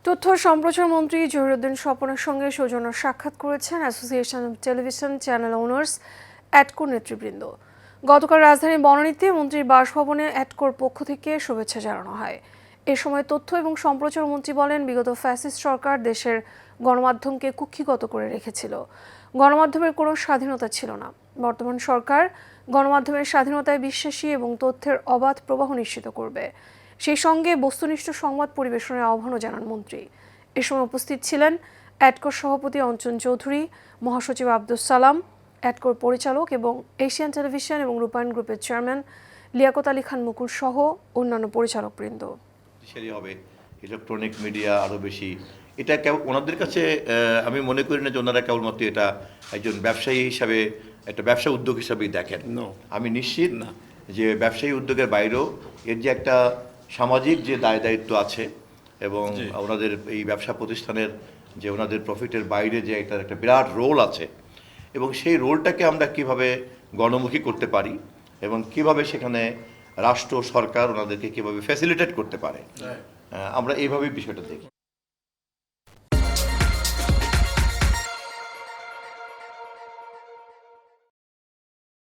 তথ্য সম্প্রচার মন্ত্রী জহিরুদ্দিন স্বপনের সঙ্গে সৌজন্য সাক্ষাৎ করেছেন association of television channel owners অ্যাটকোর নেতৃবৃন্দ। গতকাল রাজধানীর বনানীতে মন্ত্রীর বাসভবনে অ্যাটকোর পক্ষ থেকে শুভেচ্ছা জানানো হয়। এ সময় তথ্য এবং সম্প্রচার মন্ত্রী বলেন, বিগত ফ্যাসিস্ট সরকার দেশের গণমাধ্যমকে কুক্ষিগত করে রেখেছিল। গণমাধ্যমের কোনো স্বাধীনতা ছিল না। বর্তমান সরকার গণমাধ্যমের স্বাধীনতায় বিশ্বাসী এবং তথ্যের অবাধ প্রবাহ নিশ্চিত করবে। সেই সঙ্গে বস্তুনিষ্ঠ সংবাদ পরিবেশনের আহ্বানও জানান মন্ত্রী। এ সময় উপস্থিত ছিলেন অ্যাটকোর সভাপতি অঞ্জন চৌধুরী, মহাসচিব আব্দুস সালাম, অ্যাটকোর পরিচালক এবং এশিয়ান টেলিভিশন এবং রূপায়ণ গ্রুপের চেয়ারম্যান লিয়াকত আলী খান মুকুল সহ অন্যান্য পরিচালকবৃন্দ। সেটাই হবে ইলেকট্রনিক মিডিয়া আরও বেশি। এটা ওনাদের কাছে আমি মনে করি না যে ওনারা কেবলমাত্র এটা একজন ব্যবসায়ী হিসাবে একটা ব্যবসা উদ্যোগ হিসাবেই দেখেন। আমি নিশ্চিত না যে ব্যবসায়ী উদ্যোগের বাইরেও এর যে একটা সামাজিক যে দায় দায়িত্ব আছে এবং ওনাদের এই ব্যবসা প্রতিষ্ঠানের যে ওনাদের প্রফিটের বাইরে যে একটা বিরাট রোল আছে এবং সেই রোলটাকে আমরা কিভাবে গণমুখী করতে পারি এবং কিভাবে সেখানে রাষ্ট্র সরকার ওনাদেরকে কিভাবে ফ্যাসিলিটেট করতে পারে, আমরা এইভাবেই বিষয়টা দেখি।